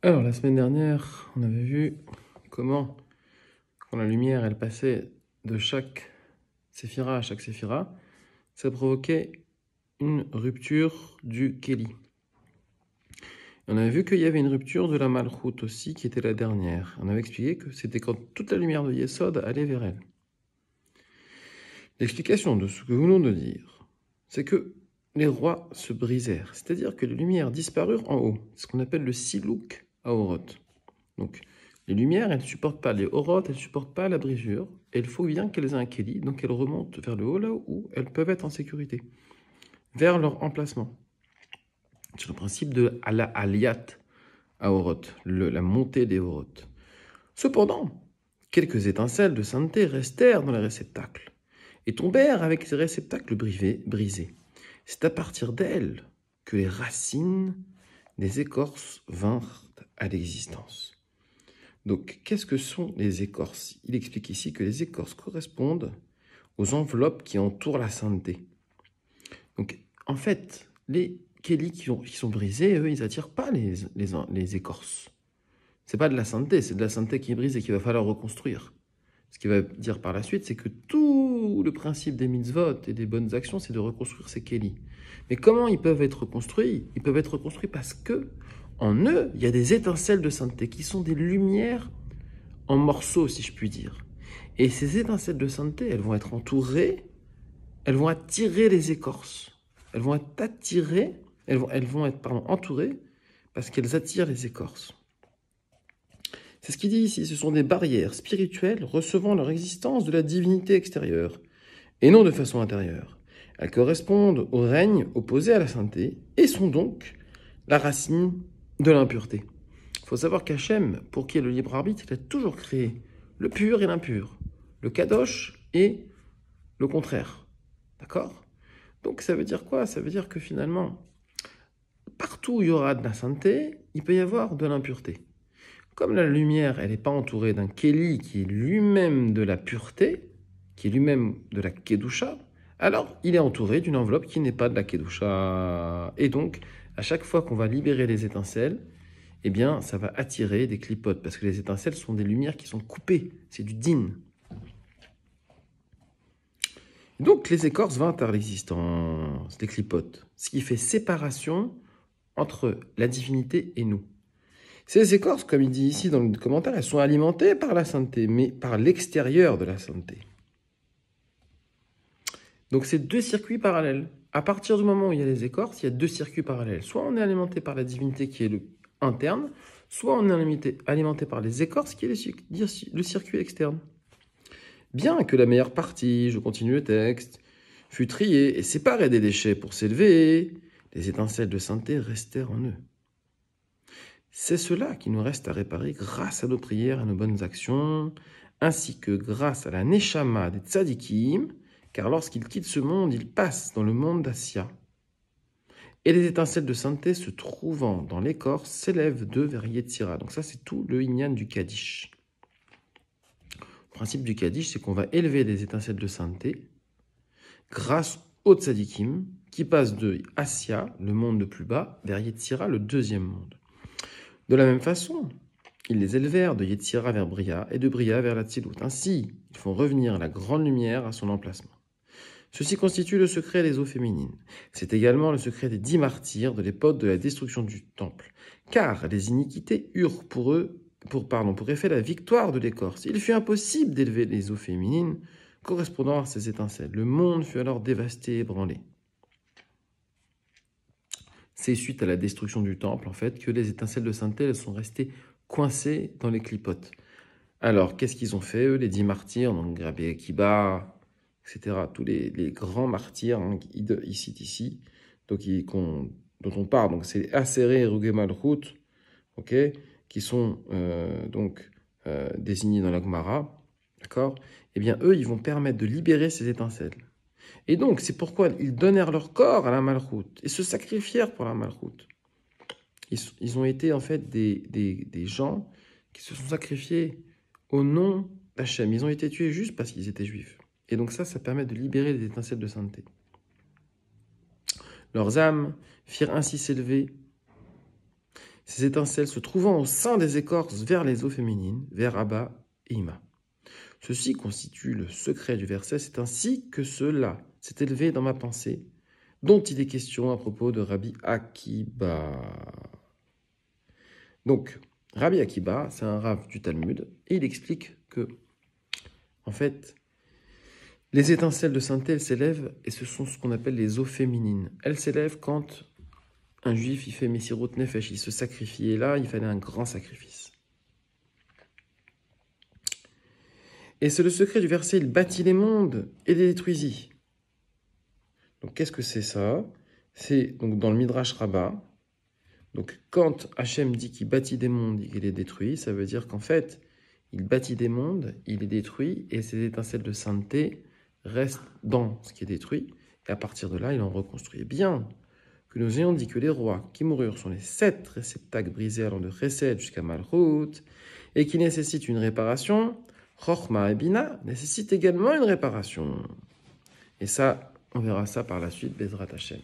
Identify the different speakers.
Speaker 1: Alors, la semaine dernière, on avait vu comment, quand la lumière, elle passait de chaque séphira à chaque séphira, ça provoquait une rupture du Kéli. On avait vu qu'il y avait une rupture de la Malchut aussi, qui était la dernière. On avait expliqué que c'était quand toute la lumière de Yesod allait vers elle. L'explication de ce que nous venons de dire, c'est que les rois se brisèrent, c'est-à-dire que les lumières disparurent en haut, ce qu'on appelle le Silouk Aorot. Donc, les lumières, elles ne supportent pas les orotes, elles ne supportent pas la brisure. Et il faut bien qu'elles aient un kéli, donc elles remontent vers le haut, là où elles peuvent être en sécurité, vers leur emplacement. C'est le principe de la aliyat à orotes, la montée des orotes. Cependant, quelques étincelles de sainteté restèrent dans les réceptacles et tombèrent avec ces réceptacles brisés. C'est à partir d'elles que les racines des écorces vinrent à l'existence. Donc, qu'est-ce que sont les écorces? Il explique ici que les écorces correspondent aux enveloppes qui entourent la sainteté. Donc, en fait, les kélis qui sont brisés, eux, ils n'attirent pas les écorces. C'est pas de la sainteté, c'est de la sainteté qui est brisée, qu'il va falloir reconstruire. Ce qu'il va dire par la suite, c'est que tout le principe des mitzvot et des bonnes actions, c'est de reconstruire ces kélis. Mais comment ils peuvent être reconstruits? Ils peuvent être reconstruits parce que, en eux, il y a des étincelles de sainteté qui sont des lumières en morceaux, si je puis dire. Et ces étincelles de sainteté, elles vont être entourées, elles vont attirer les écorces. Elles vont être attirées, elles vont être entourées parce qu'elles attirent les écorces. C'est ce qu'il dit ici, ce sont des barrières spirituelles recevant leur existence de la divinité extérieure, et non de façon intérieure. Elles correspondent au règne opposé à la sainteté, et sont donc la racine de l'impureté. Il faut savoir qu'Hachem, pour qui est le libre arbitre, il a toujours créé le pur et l'impur, le kadosh et le contraire. D'accord? Donc ça veut dire quoi? Ça veut dire que finalement, partout où il y aura de la sainteté, il peut y avoir de l'impureté. Comme la lumière, elle n'est pas entourée d'un kéli qui est lui-même de la pureté, qui est lui-même de la kedusha, alors il est entouré d'une enveloppe qui n'est pas de la kedusha. Et donc, à chaque fois qu'on va libérer les étincelles, eh bien, ça va attirer des clipotes, parce que les étincelles sont des lumières qui sont coupées, c'est du din. Donc, les écorces vinrent à l'existence, les clipotes, ce qui fait séparation entre la divinité et nous. Ces écorces, comme il dit ici dans le commentaire, elles sont alimentées par la sainteté, mais par l'extérieur de la sainteté. Donc c'est deux circuits parallèles. À partir du moment où il y a les écorces, il y a deux circuits parallèles. Soit on est alimenté par la divinité qui est le interne, soit on est alimenté par les écorces qui est le circuit externe. Bien que la meilleure partie, je continue le texte, fut triée et séparée des déchets pour s'élever, les étincelles de sainteté restèrent en eux. C'est cela qui nous reste à réparer grâce à nos prières et nos bonnes actions, ainsi que grâce à la neshama des tzadikim, car lorsqu'ils quittent ce monde, ils passent dans le monde d'Assia. Et les étincelles de sainteté se trouvant dans l'écorce s'élèvent d'eux vers Yetzira. Donc ça, c'est tout le inyan du Kaddish. Le principe du Kaddish, c'est qu'on va élever les étincelles de sainteté grâce aux tzadikim, qui passent de Assia, le monde le plus bas, vers Yetzira, le deuxième monde. De la même façon, ils les élevèrent de Yetzira vers Bria et de Bria vers la Tzilut. Ainsi, ils font revenir la grande lumière à son emplacement. Ceci constitue le secret des eaux féminines. C'est également le secret des 10 martyrs de l'époque de la destruction du temple. Car les iniquités eurent pour effet la victoire de l'écorce. Il fut impossible d'élever les eaux féminines correspondant à ces étincelles. Le monde fut alors dévasté et ébranlé. C'est suite à la destruction du temple, en fait, que les étincelles de sainteté elles sont restées coincées dans les clipotes. Alors, qu'est-ce qu'ils ont fait, eux, les 10 martyrs, donc Rabbi Akiba, etc., tous les grands martyrs, hein, ici, donc, dont on parle, donc c'est Asseré et Ruge Malchut, ok, qui sont désignés dans la Gemara, d'accord? Eh bien, eux, ils vont permettre de libérer ces étincelles. Et donc, c'est pourquoi ils donnèrent leur corps à la Malchut et se sacrifièrent pour la Malchut. Ils ont été en fait des gens qui se sont sacrifiés au nom d'Hachem. Ils ont été tués juste parce qu'ils étaient juifs. Et donc ça permet de libérer les étincelles de sainteté. Leurs âmes firent ainsi s'élever ces étincelles se trouvant au sein des écorces vers les eaux féminines, vers Abba et Ima. Ceci constitue le secret du verset, c'est ainsi que cela s'est élevé dans ma pensée, dont il est question à propos de Rabbi Akiba. Donc, Rabbi Akiba, c'est un rav du Talmud, et il explique que, en fait, les étincelles de sainteté, elles s'élèvent, et ce sont ce qu'on appelle les eaux féminines. Elles s'élèvent quand un juif, il fait Messirut Nefesh, il se sacrifie, et là, il fallait un grand sacrifice. Et c'est le secret du verset, il bâtit les mondes et les détruisit. Donc, qu'est-ce que c'est ça? C'est donc dans le Midrash Rabbah. Donc, quand Hachem dit qu'il bâtit des mondes et qu'il les détruit, ça veut dire qu'en fait, il bâtit des mondes, il les détruit, et ces étincelles de sainteté restent dans ce qui est détruit, et à partir de là, il en reconstruit. Bien que nous ayons dit que les rois qui moururent sont les 7 réceptacles brisés allant de Chesed jusqu'à Malchut, et qui nécessitent une réparation, Chochma et Bina nécessitent également une réparation. Et ça, on verra ça par la suite, Bezrat Hachem.